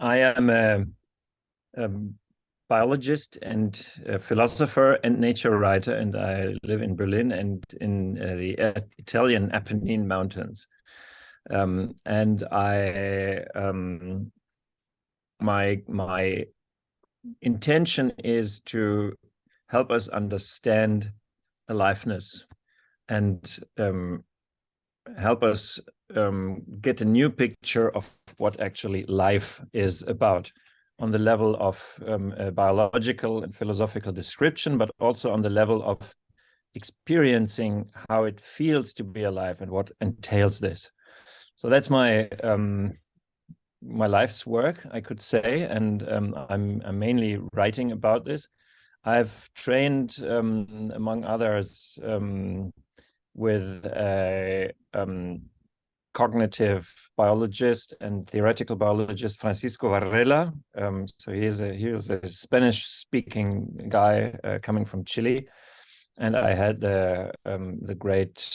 I am a biologist and a philosopher and nature writer, and I live in Berlin and in the Italian Apennine Mountains. And my intention is to help us understand aliveness and help us get a new picture of what actually life is about, on the level of a biological and philosophical description, but also on the level of experiencing how it feels to be alive and what entails this. So that's my my life's work, I could say, and I'm mainly writing about this. I've trained, among others, with a cognitive biologist and theoretical biologist, Francisco Varela. So he was a Spanish-speaking guy coming from Chile, and I had the great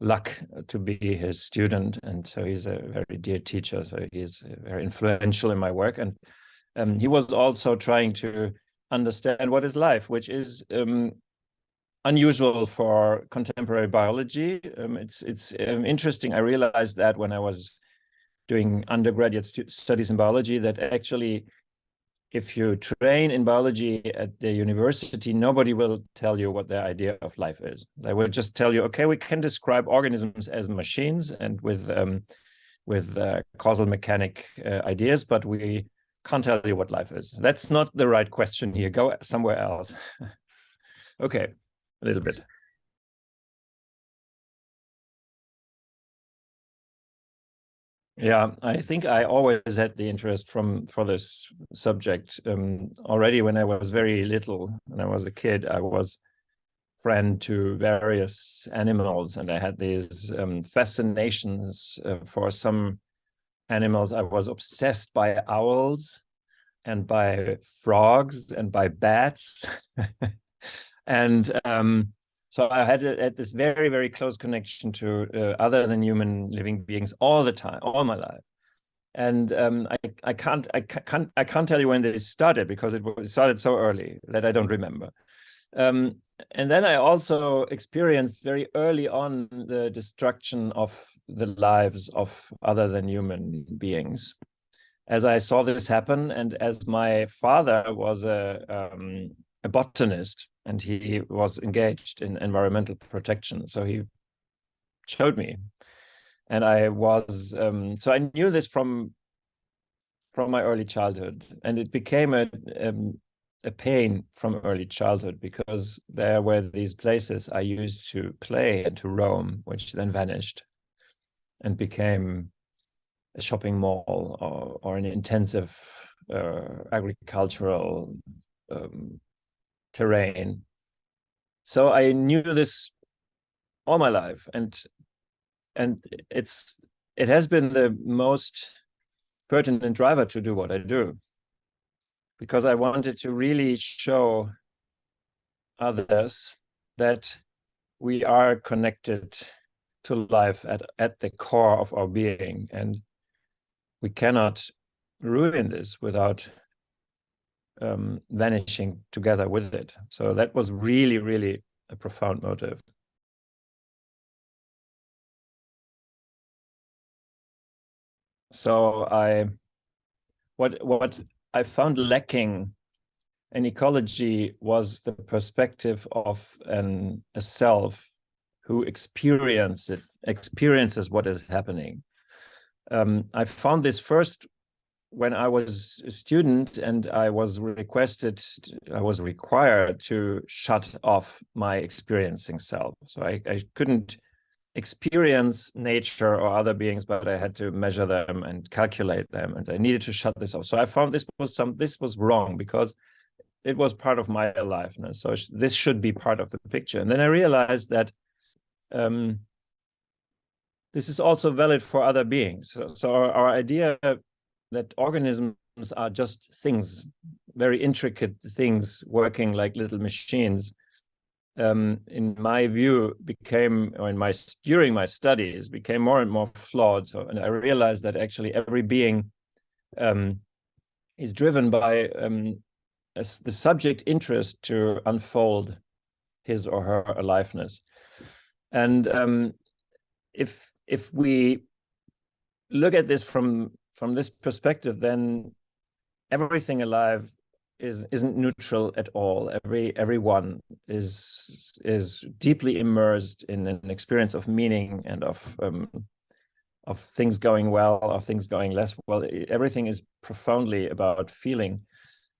luck to be his student, and so he's a very dear teacher. So he's very influential in my work, and he was also trying to understand what is life, which is unusual for contemporary biology. It's interesting. I realized that when I was doing undergraduate studies in biology, that actually, if you train in biology at the university, nobody will tell you what their idea of life is. They will just tell you, okay, we can describe organisms as machines and with causal mechanic ideas, but we can't tell you what life is. That's not the right question here. Go somewhere else. Okay, a little bit. Yeah, I think I always had the interest for this subject. Already when I was very little, when I was a kid, I was friend to various animals, and I had these fascinations for some animals. I was obsessed by owls and by frogs and by bats. And so I had this very, very close connection to other than human living beings all the time, all my life. And I can't tell you when this started, because it started so early that I don't remember. And then I also experienced very early on the destruction of the lives of other than human beings. As I saw this happen, and as my father was a botanist, and he was engaged in environmental protection, so he showed me, and I was so I knew this from my early childhood, and it became a pain from early childhood, because there were these places I used to play and to roam, which then vanished and became a shopping mall or an intensive agricultural terrain. So I knew this all my life, and it has been the most pertinent driver to do what I do, because I wanted to really show others that we are connected to life at the core of our being, and we cannot ruin this without vanishing together with it. So that was really, really a profound motive. So what I found lacking in ecology was the perspective of a self who experiences what is happening. I found this first when I was a student, and I was required to shut off my experiencing self. So I couldn't experience nature or other beings, but I had to measure them and calculate them, and I needed to shut this off. So I found this was wrong, because it was part of my aliveness. So this should be part of the picture. And then I realized that this is also valid for other beings. So our idea that organisms are just things, very intricate things working like little machines, in my view, became, or during my studies, became more and more flawed. So, and I realized that actually every being is driven by the subject interest to unfold his or her aliveness. And if we look at this from this perspective, then everything alive isn't neutral at all. Everyone is deeply immersed in an experience of meaning and of things going well or things going less well. Everything is profoundly about feeling,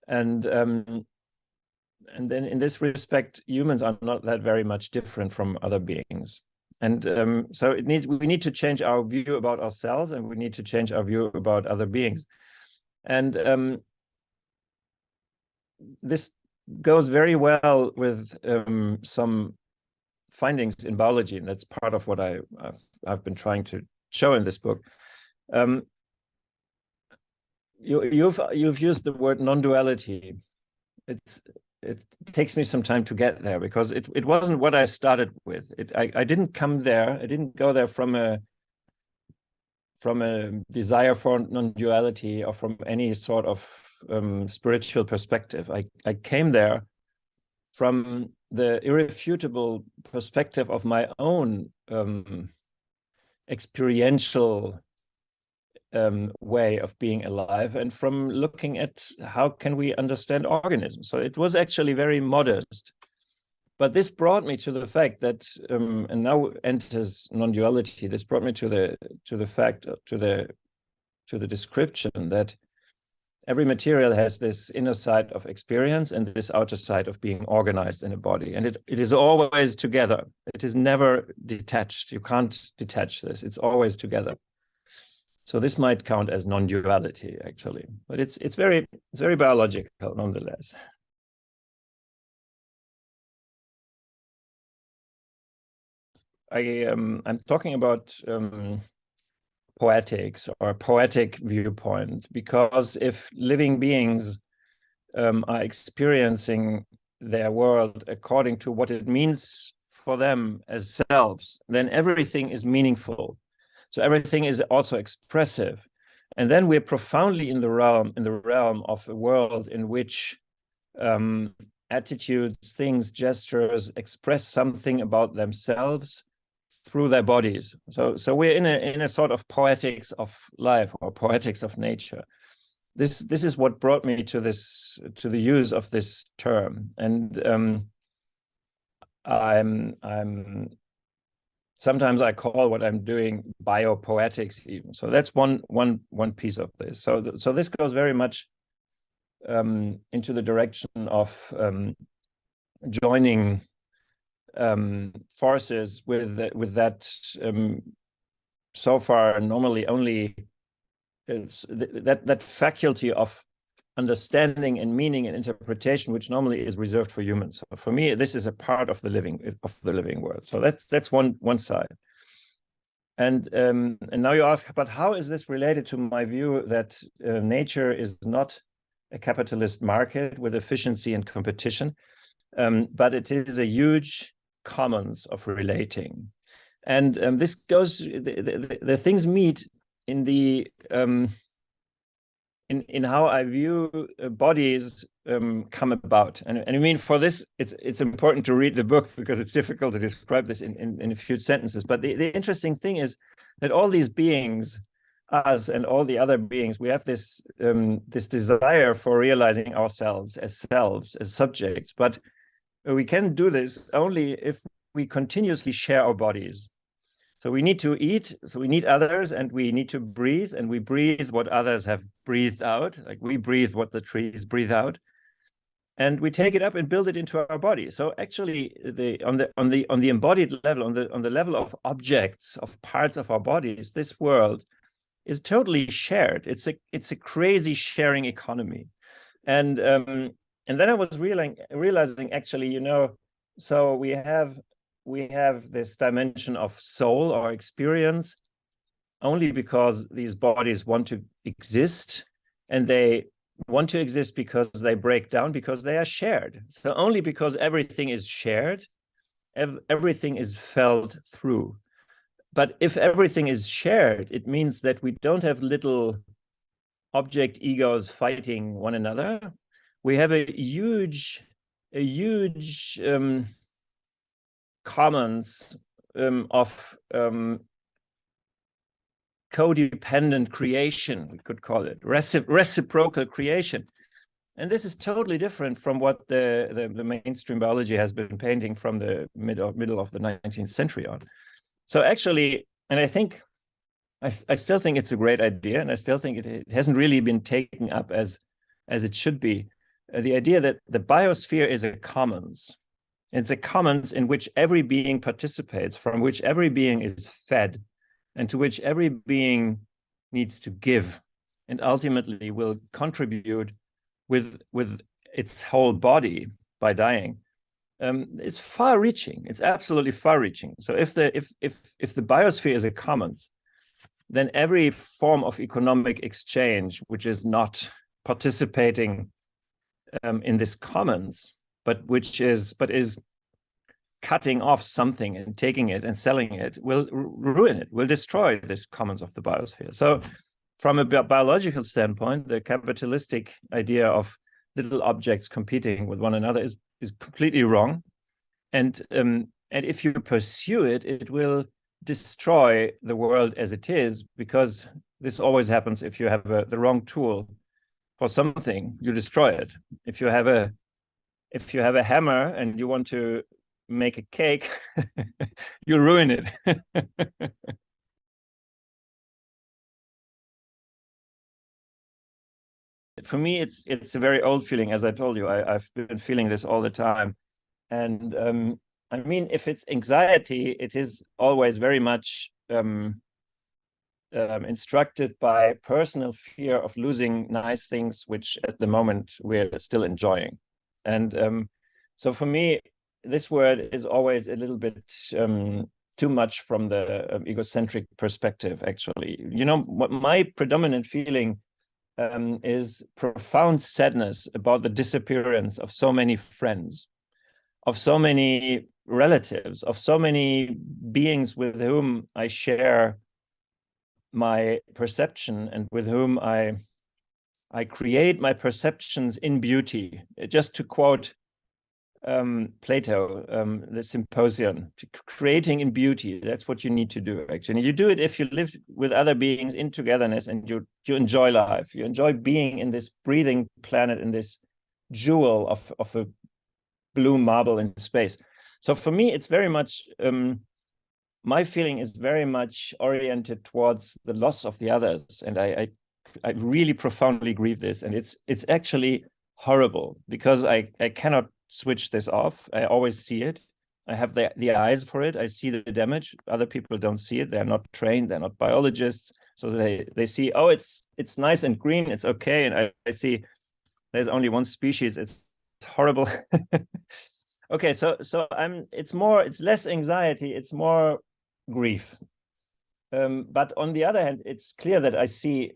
and then in this respect, humans are not that very much different from other beings. And so we need to change our view about ourselves, and we need to change our view about other beings. And this goes very well with some findings in biology, and that's part of what I've been trying to show in this book. You've used the word non-duality. It takes me some time to get there, because it wasn't what I started with. I didn't come there. I didn't go there from a desire for non-duality or from any sort of spiritual perspective. I came there from the irrefutable perspective of my own experiential way of being alive, and from looking at how can we understand organisms. So it was actually very modest, but this brought me to the fact that, and now enters non-duality. This brought me to the fact, to the description that every material has this inner side of experience and this outer side of being organized in a body, and it is always together. It is never detached. You can't detach this. It's always together. So this might count as non-duality, actually, but it's very biological nonetheless. I'm talking about poetics or poetic viewpoint, because if living beings are experiencing their world according to what it means for them as selves, then everything is meaningful. So everything is also expressive. And then we're profoundly in the realm of a world in which attitudes, things, gestures express something about themselves through their bodies. So we're in a sort of poetics of life, or poetics of nature. This is what brought me to the use of this term. And I'm sometimes I call what I'm doing biopoetics even. So that's one piece of this. So this goes very much into the direction of joining forces with that so far normally only that faculty of understanding and meaning and interpretation, which normally is reserved for humans. So for me, this is a part of the living world. So that's one side. And now you ask, but how is this related to my view that nature is not a capitalist market with efficiency and competition, but it is a huge commons of relating. And this goes, the things meet in the in how I view bodies come about. And I mean, for this, it's important to read the book, because it's difficult to describe this in a few sentences. But the interesting thing is that all these beings, us and all the other beings, we have this this desire for realizing ourselves as subjects. But we can do this only if we continuously share our bodies. So we need to eat, so we need others, and we need to breathe, and we breathe what others have breathed out, like we breathe what the trees breathe out, and we take it up and build it into our body. So actually, on the embodied level, on the level of objects, of parts of our bodies, this world is totally shared. It's a crazy sharing economy, and then I was realizing actually, you know, so we have this dimension of soul or experience only because these bodies want to exist, and they want to exist because they break down, because they are shared. So only because everything is shared, everything is felt through. But if everything is shared, it means that we don't have little object egos fighting one another. We have a huge commons of codependent creation, we could call it, reciprocal creation. And this is totally different from what the mainstream biology has been painting from the middle of the 19th century on. So actually, and I still think it's a great idea, and I still think it hasn't really been taken up as it should be. The idea that the biosphere is a commons. It's a commons in which every being participates, from which every being is fed, and to which every being needs to give, and ultimately will contribute with its whole body by dying. It's far-reaching. It's absolutely far-reaching. So if the biosphere is a commons, then every form of economic exchange, which is not participating in this commons, but is cutting off something and taking it and selling it, will ruin it, will destroy this commons of the biosphere. So from a biological standpoint, the capitalistic idea of little objects competing with one another is completely wrong. And if you pursue it, it will destroy the world as it is, because this always happens. If you have the wrong tool for something, you destroy it. If you have a hammer and you want to make a cake, you ruin it. For me, it's a very old feeling. As I told you, I've been feeling this all the time. And I mean, if it's anxiety, it is always very much instructed by personal fear of losing nice things, which at the moment we're still enjoying. And so for me, this word is always a little bit too much from the egocentric perspective, actually. You know, what my predominant feeling is profound sadness about the disappearance of so many friends, of so many relatives, of so many beings with whom I share my perception and with whom I create my perceptions in beauty. Just to quote Plato, the Symposium, creating in beauty. That's what you need to do, actually. You do it if you live with other beings in togetherness, and you enjoy life. You enjoy being in this breathing planet, in this jewel of a blue marble in space. So for me, it's very much, my feeling is very much oriented towards the loss of the others. And I really profoundly grieve this. And it's actually horrible, because I cannot switch this off. I always see it. I have the eyes for it. I see the damage. Other people don't see it. They're not trained. They're not biologists. So they see, oh, it's nice and green. It's okay. And I see there's only one species. It's horrible. Okay, so it's less anxiety. It's more grief. But on the other hand, it's clear that I see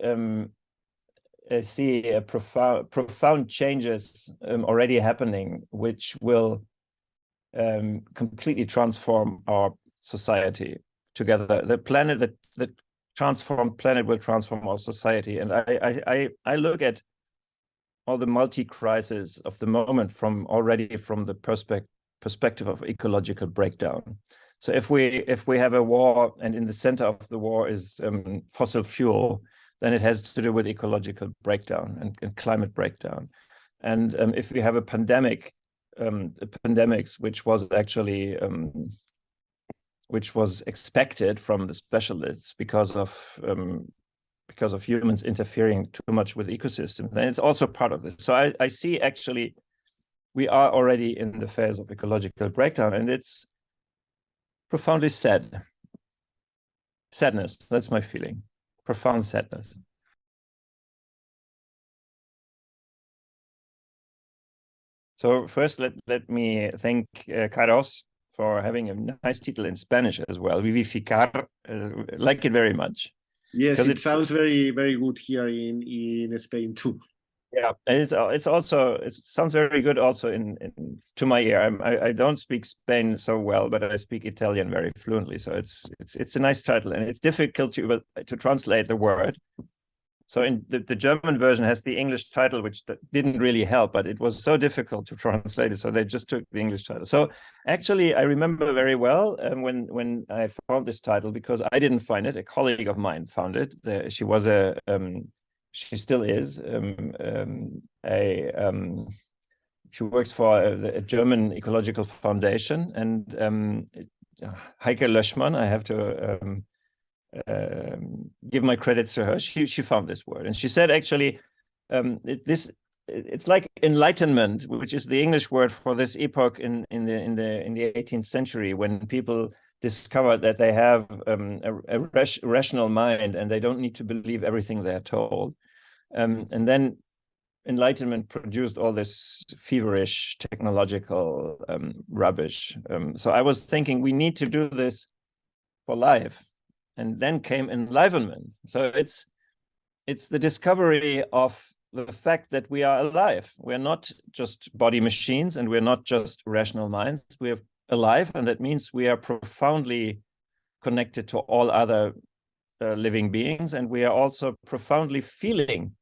profound changes already happening, which will completely transform our society together. The planet, the transformed planet, will transform our society. And I look at all the multi-crises of the moment from the perspective of ecological breakdown. So if we have a war, and in the center of the war is fossil fuel, then it has to do with ecological breakdown and climate breakdown. And if we have a pandemic, pandemics, which was actually which was expected from the specialists because of humans interfering too much with ecosystems, then it's also part of this. So I see actually we are already in the phase of ecological breakdown, and it's profoundly sad. Sadness, that's my feeling. Profound sadness. So first, let me thank Kairós for having a nice title in Spanish as well. Vivificar, like it very much. Yes, it sounds very, very good here in Spain too. Yeah, and it's also, it sounds very good also in to my ear. I don't speak Spain so well, but I speak Italian very fluently. So it's a nice title, and it's difficult to translate the word. So in the German version has the English title, which didn't really help, but it was so difficult to translate it, so they just took the English title. So actually, I remember very well when I found this title, because I didn't find it. A colleague of mine found it. She was she still is she works for a German ecological foundation, and Heike Löschmann, I have to give my credits to her. She found this word, and she said actually it's like enlightenment, which is the English word for this epoch in the 18th century, when people discovered that they have a rational mind and they don't need to believe everything they're told. And then Enlightenment produced all this feverish technological rubbish. So I was thinking we need to do this for life. And then came enlivenment. So it's the discovery of the fact that we are alive. We're not just body machines, and we're not just rational minds. We're alive, and that means we are profoundly connected to all other living beings, and we are also profoundly feeling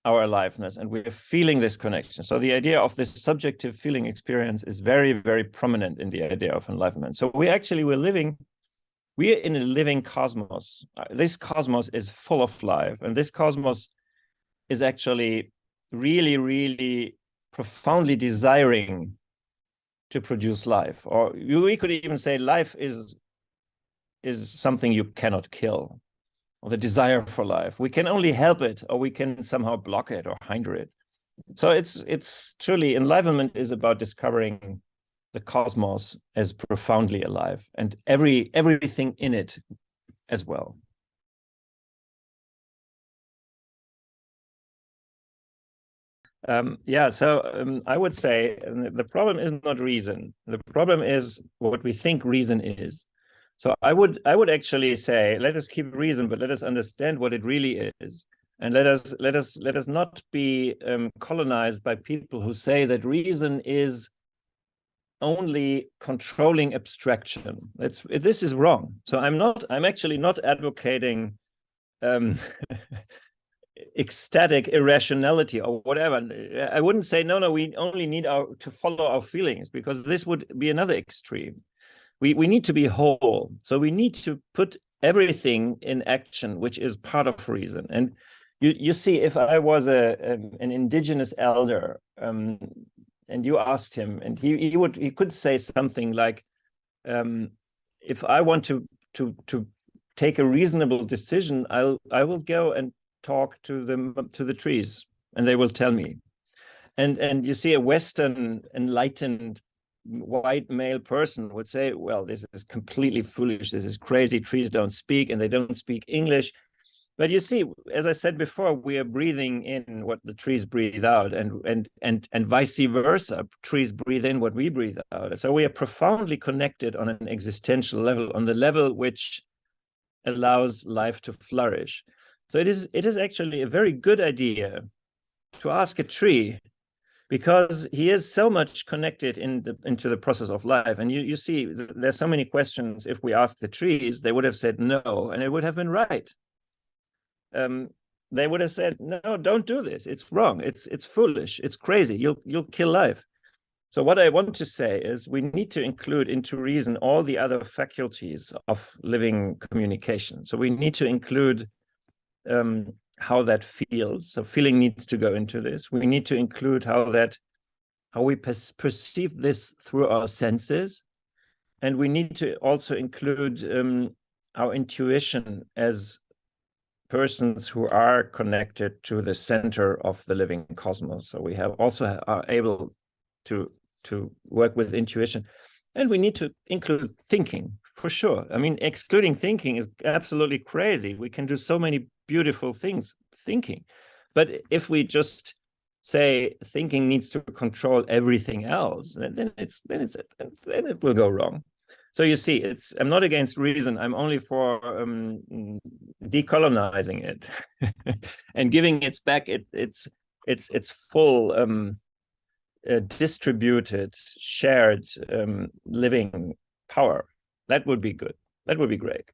our aliveness, and we're feeling this connection. So the idea of this subjective feeling experience is very, very prominent in the idea of enlivenment. So we're in a living cosmos. This cosmos is full of life, and this cosmos is actually really, really profoundly desiring to produce life. Or we could even say life is something you cannot kill, or the desire for life. We can only help it, or we can somehow block it or hinder it. So it's truly, enlivenment is about discovering the cosmos as profoundly alive, and everything in it as well. So I would say the problem is not reason. The problem is what we think reason is. So I would actually say, let us keep reason, but let us understand what it really is, and let us not be colonized by people who say that reason is only controlling abstraction. This is wrong. So I'm actually not advocating ecstatic irrationality or whatever. I wouldn't say no, we only need to follow our feelings, because this would be another extreme. We need to be whole. So we need to put everything in action, which is part of reason. And you see, if I was an indigenous elder, and you asked him, and he could say something like, if I want to take a reasonable decision, I will go and talk to the trees, and they will tell me. And you see, a Western enlightened white male person would say, well, this is completely foolish, this is crazy, trees don't speak, and they don't speak English. But you see, as I said before, we are breathing in what the trees breathe out, and vice versa. Trees breathe in what we breathe out. So we are profoundly connected on an existential level, on the level which allows life to flourish. So it is actually a very good idea to ask a tree, because he is so much connected into the process of life. And you see, there's so many questions. If we ask the trees, they would have said no, and it would have been right. They would have said, no, don't do this. It's wrong. It's foolish. It's crazy. You'll kill life. So what I want to say is we need to include into reason all the other faculties of living communication. So we need to include how that feels. So feeling needs to go into this. We need to include how we perceive this through our senses. And we need to also include our intuition as persons who are connected to the center of the living cosmos. So we are able to work with intuition, and we need to include thinking, for sure. I mean, excluding thinking is absolutely crazy. We can do so many beautiful things thinking, but if we just say thinking needs to control everything else, then it will go wrong. So you see, I'm not against reason. I'm only for decolonizing it and giving it back its its full distributed, shared living power. That would be good. That would be great.